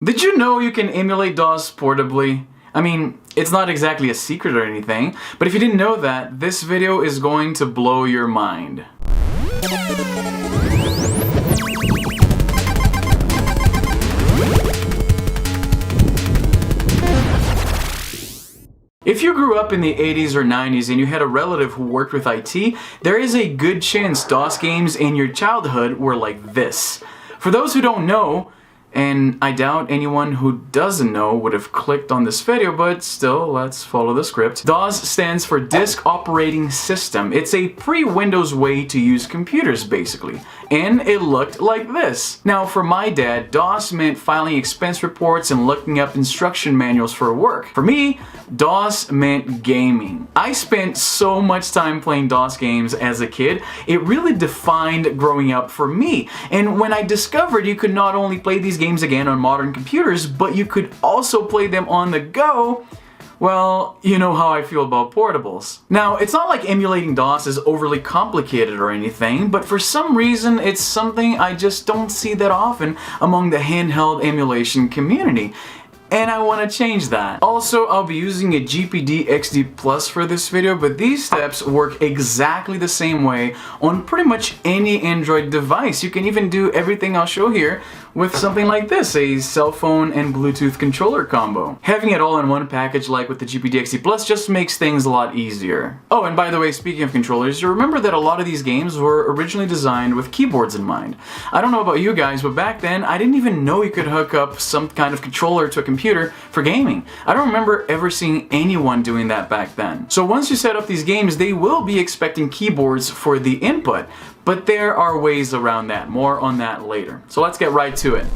Did you know you can emulate DOS portably? I mean, it's not exactly a secret or anything, but if you didn't know that, this video is going to blow your mind. If you grew up in the 80s or 90s and you had a relative who worked with IT, there is a good chance DOS games in your childhood were like this. For those who don't know, and I doubt anyone who doesn't know would have clicked on this video, but still, let's follow the script. DOS stands for Disk Operating System. It's a pre-Windows way to use computers, basically. And it looked like this. Now, for my dad, DOS meant filing expense reports and looking up instruction manuals for work. For me, DOS meant gaming. I spent so much time playing DOS games as a kid, it really defined growing up for me. And when I discovered you could not only play these games again on modern computers, but you could also play them on the go, well, you know how I feel about portables. Now, it's not like emulating DOS is overly complicated or anything, but for some reason, it's something I just don't see that often among the handheld emulation community. And I want to change that. Also, I'll be using a GPD XD Plus for this video, but these steps work exactly the same way on pretty much any Android device. You can even do everything I'll show here with something like this, a cell phone and Bluetooth controller combo. Having it all in one package like with the GPD XD Plus just makes things a lot easier. Oh, and by the way, speaking of controllers, you remember that a lot of these games were originally designed with keyboards in mind. I don't know about you guys, but back then, I didn't even know you could hook up some kind of controller to a computer for gaming. I don't remember ever seeing anyone doing that back then. So once you set up these games, they will be expecting keyboards for the input, but there are ways around that. More on that later. So let's get right to it.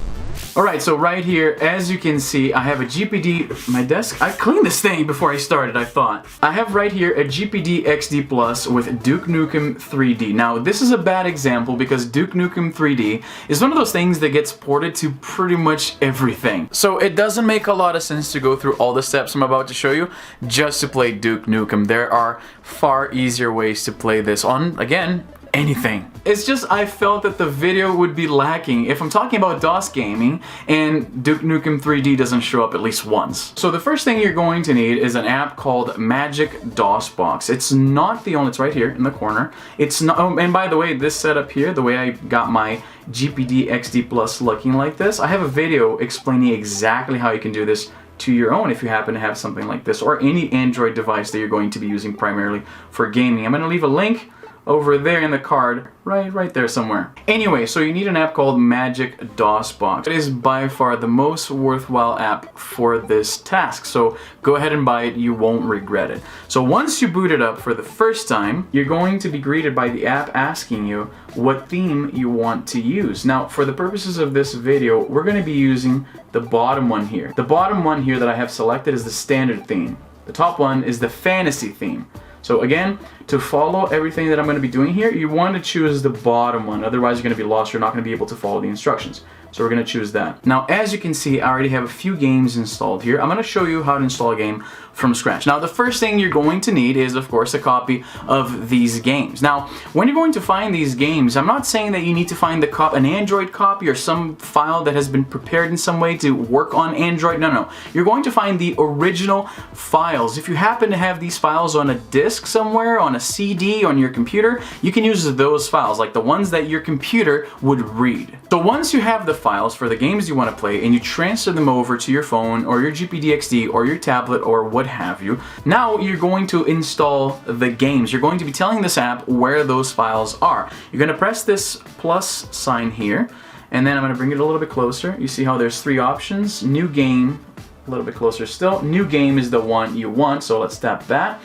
Alright, so right here, as you can see, I have a GPD, my desk, I cleaned this thing before I started, I thought. I have right here a GPD XD Plus with Duke Nukem 3D. Now, this is a bad example because Duke Nukem 3D is one of those things that gets ported to pretty much everything. So it doesn't make a lot of sense to go through all the steps I'm about to show you just to play Duke Nukem. There are far easier ways to play this on, again, anything. It's just I felt that the video would be lacking if I'm talking about DOS gaming and Duke Nukem 3D doesn't show up at least once. So the first thing you're going to need is an app called Magic DOSBox. It's not the only, it's right here in the corner. It's not, oh, and by the way, this setup here, the way I got my GPD XD Plus looking like this, I have a video explaining exactly how you can do this to your own if you happen to have something like this or any Android device that you're going to be using primarily for gaming. I'm going to leave a link over there in the card, right there somewhere. Anyway, so you need an app called Magic DOSBox. It is by far the most worthwhile app for this task, so go ahead and buy it, you won't regret it. So once you boot it up for the first time, you're going to be greeted by the app asking you what theme you want to use. Now, for the purposes of this video, we're going to be using the bottom one here. The bottom one here that I have selected is the standard theme. The top one is the fantasy theme. So again, to follow everything that I'm going to be doing here, you want to choose the bottom one. Otherwise, you're going to be lost. You're not going to be able to follow the instructions. So we're going to choose that. Now, as you can see, I already have a few games installed here. I'm going to show you how to install a game from scratch. Now, the first thing you're going to need is, of course, a copy of these games. Now, when you're going to find these games, I'm not saying that you need to find an Android copy or some file that has been prepared in some way to work on Android. No. You're going to find the original files. If you happen to have these files on a disk somewhere, on a CD, on your computer, you can use those files, like the ones that your computer would read. So once you have the files for the games you want to play and you transfer them over to your phone or your GPD XD or your tablet or what have you, now you're going to install the games. You're going to be telling this app where those files are. You're going to press this plus sign here, and then I'm going to bring it a little bit closer. You see how there's three options. New game, a little bit closer still. New game is the one you want, so let's tap that.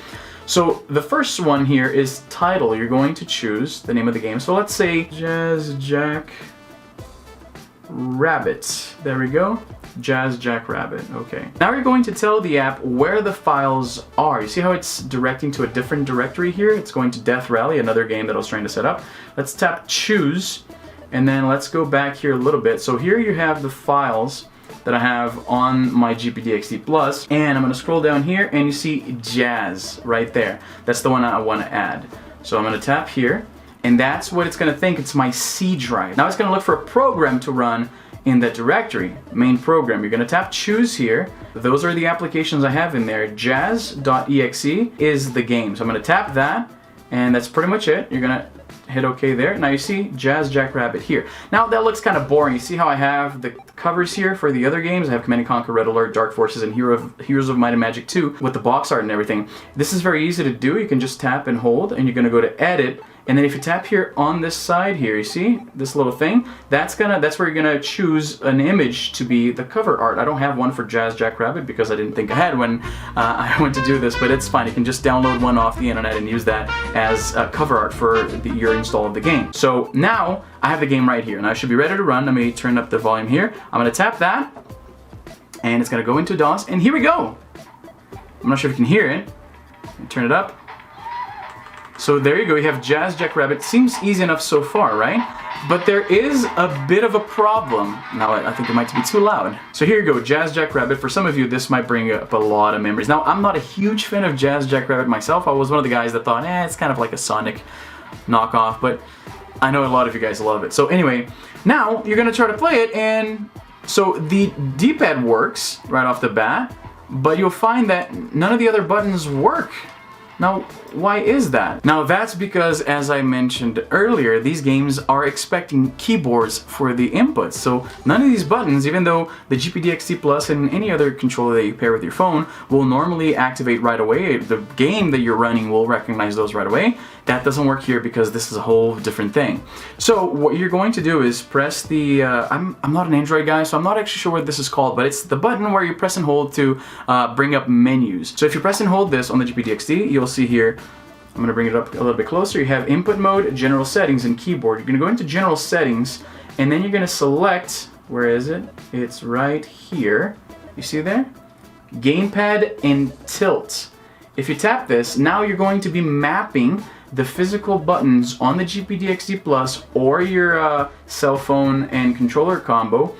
So the first one here is title. You're going to choose the name of the game. So let's say Jackrabbit. There we go. Jackrabbit. Okay. Now you're going to tell the app where the files are. You see how it's directing to a different directory here? It's going to Death Rally, another game that I was trying to set up. Let's tap choose, and then let's go back here a little bit. So here you have the files that I have on my GPD XD Plus, and I'm going to scroll down here and you see Jazz right there. That's the one I want to add. So I'm going to tap here, and that's what it's going to think. It's my C drive. Now it's going to look for a program to run in that directory, main program. You're going to tap choose here. Those are the applications I have in there. Jazz.exe is the game. So I'm going to tap that, and that's pretty much it. You're going to hit OK there. Now you see Jazz Jackrabbit here. Now that looks kind of boring. You see how I have the covers here for the other games? I have Command & Conquer, Red Alert, Dark Forces, and Heroes of Might and Magic 2 with the box art and everything. This is very easy to do. You can just tap and hold, and you're going to go to Edit. And then if you tap here on this side here, you see this little thing? That's where you're gonna choose an image to be the cover art. I don't have one for Jazz Jackrabbit because I didn't think I had when I went to do this, but it's fine. You can just download one off the internet and use that as cover art for your install of the game. So now I have the game right here, and I should be ready to run. Let me turn up the volume here. I'm gonna tap that, and it's gonna go into DOS, and here we go. I'm not sure if you can hear it. Turn it up. So there you go, you have Jazz Jackrabbit. Seems easy enough so far, right? But there is a bit of a problem. Now I think it might be too loud. So here you go, Jazz Jackrabbit. For some of you, this might bring up a lot of memories. Now, I'm not a huge fan of Jazz Jackrabbit myself. I was one of the guys that thought, it's kind of like a Sonic knockoff, but I know a lot of you guys love it. So anyway, now you're gonna try to play it, and so the D-pad works right off the bat, but you'll find that none of the other buttons work. Now, why is that? Now, that's because, as I mentioned earlier, these games are expecting keyboards for the inputs. So none of these buttons, even though the GPD XD Plus and any other controller that you pair with your phone will normally activate right away, the game that you're running will recognize those right away. That doesn't work here because this is a whole different thing. So what you're going to do is press the, I'm not an Android guy, so I'm not actually sure what this is called, but it's the button where you press and hold to bring up menus. So if you press and hold this on the GPD XD, you'll see here, I'm going to bring it up a little bit closer. You have input mode, general settings, and keyboard. You're going to go into general settings, and then you're going to select, where is it? It's right here. You see there? Gamepad and tilt. If you tap this, now you're going to be mapping the physical buttons on the GPD XD Plus or your cell phone and controller combo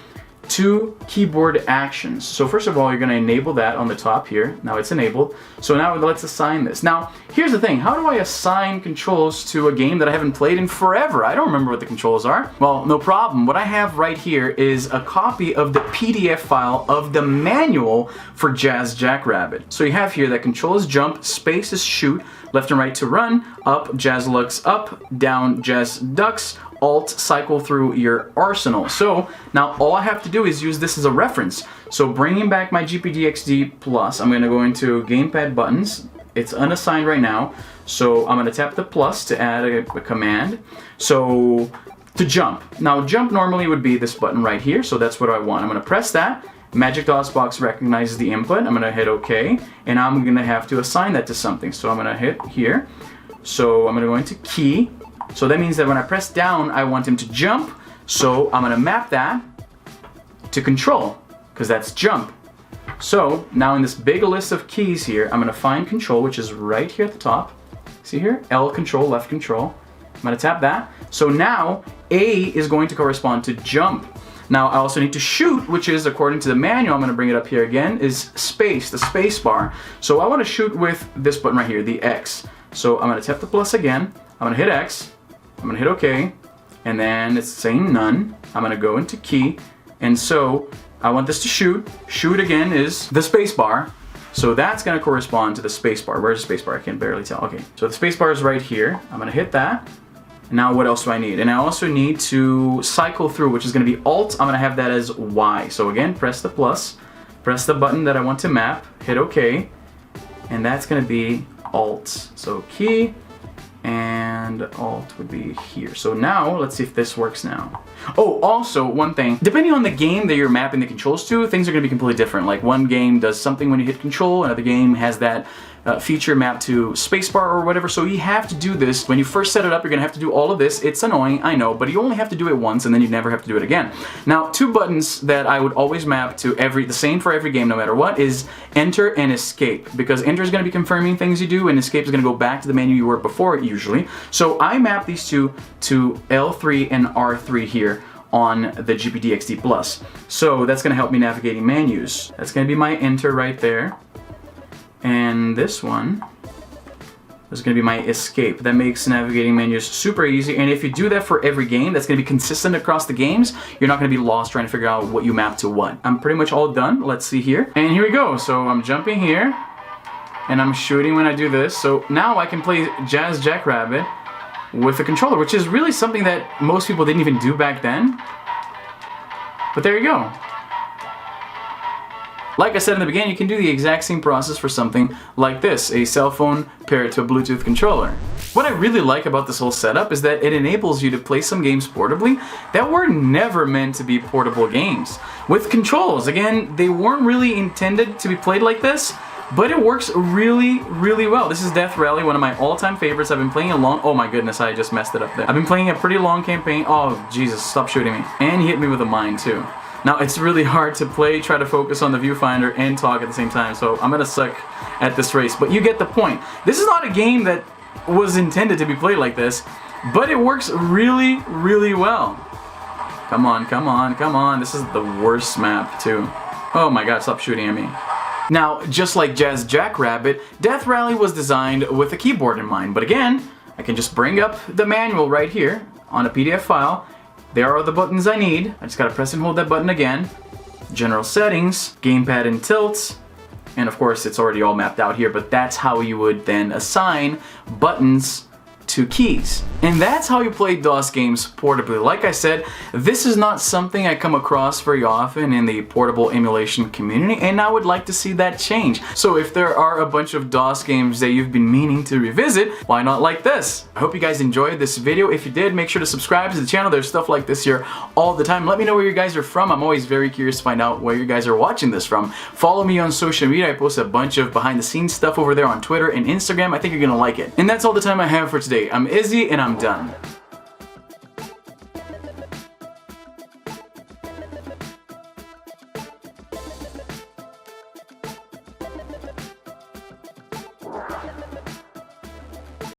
to keyboard actions. So first of all, you're going to enable that on the top here. Now it's enabled. So now let's assign this. Now, here's the thing. How do I assign controls to a game that I haven't played in forever? I don't remember what the controls are. Well, no problem. What I have right here is a copy of the PDF file of the manual for Jazz Jackrabbit. So you have here that control is jump, space is shoot, left and right to run, up, Jazz looks up, down, Jazz ducks, Alt, cycle through your arsenal. So now all I have to do is use this as a reference. So bringing back my GPD XD Plus, I'm going to go into gamepad buttons. It's unassigned right now. So I'm going to tap the plus to add a command. So to jump. Now jump normally would be this button right here. So that's what I want. I'm going to press that. Magic DOS box recognizes the input. I'm going to hit OK. And I'm going to have to assign that to something. So I'm going to hit here. So I'm going to go into key. So that means that when I press down, I want him to jump. So I'm going to map that to control, because that's jump. So now in this big list of keys here, I'm going to find control, which is right here at the top. See here? L control, left control. I'm going to tap that. So now A is going to correspond to jump. Now I also need to shoot, which is, according to the manual, I'm going to bring it up here again, is space, the space bar. So I want to shoot with this button right here, the X. So I'm going to tap the plus again. I'm going to hit X. I'm going to hit OK, and then it's saying none. I'm going to go into key, and so I want this to shoot. Shoot again is the space bar, so that's going to correspond to the space bar. Where's the space bar? I can barely tell. Okay, so the space bar is right here. I'm going to hit that. Now what else do I need? And I also need to cycle through, which is going to be Alt. I'm going to have that as Y. So again, press the plus, press the button that I want to map, hit OK, and that's going to be Alt. So key, and Alt would be here. So now, let's see if this works now. Oh, also, one thing. Depending on the game that you're mapping the controls to, things are going to be completely different. Like, one game does something when you hit control, another game has that feature mapped to spacebar or whatever. So you have to do this. When you first set it up, you're going to have to do all of this. It's annoying, I know, but you only have to do it once, and then you never have to do it again. Now, two buttons that I would always map to the same for every game, no matter what, is Enter and Escape. Because Enter is going to be confirming things you do, and Escape is going to go back to the menu you were before, usually. So I map these two to L3 and R3 here on the GPD XD Plus. So that's going to help me navigating menus. That's going to be my Enter right there. And this one There's going to be my escape. That makes navigating menus super easy, and if you do that for every game, that's going to be consistent across the games. You're not going to be lost trying to figure out what you map to what. I'm pretty much all done. Let's see here. And here we go. So I'm jumping here, and I'm shooting when I do this. So now I can play Jazz Jackrabbit with a controller, which is really something that most people didn't even do back then. But there you go. Like I said in the beginning, you can do the exact same process for something like this, a cell phone paired to a Bluetooth controller. What I really like about this whole setup is that it enables you to play some games portably that were never meant to be portable games. With controls, again, they weren't really intended to be played like this, but it works really, really well. This is Death Rally, one of my all-time favorites. I've been playing a long... Oh my goodness, I just messed it up there. I've been playing a pretty long campaign. Oh, Jesus, stop shooting me. And he hit me with a mine, too. Now, it's really hard to try to focus on the viewfinder and talk at the same time, so I'm gonna suck at this race, but you get the point. This is not a game that was intended to be played like this, but it works really, really well. Come on, come on, come on. This is the worst map, too. Oh my god, stop shooting at me. Now, just like Jazz Jackrabbit, Death Rally was designed with a keyboard in mind, but again, I can just bring up the manual right here on a PDF file. There are the buttons I need. I just gotta press and hold that button again. General settings, gamepad and tilt, and of course it's already all mapped out here, but that's how you would then assign buttons to keys. And that's how you play DOS games portably. Like I said, this is not something I come across very often in the portable emulation community, and I would like to see that change. So if there are a bunch of DOS games that you've been meaning to revisit, why not like this? I hope you guys enjoyed this video. If you did, make sure to subscribe to the channel. There's stuff like this here all the time. Let me know where you guys are from. I'm always very curious to find out where you guys are watching this from. Follow me on social media. I post a bunch of behind the scenes stuff over there on Twitter and Instagram. I think you're gonna like it. And that's all the time I have for today. I'm Izzy, and I'm done.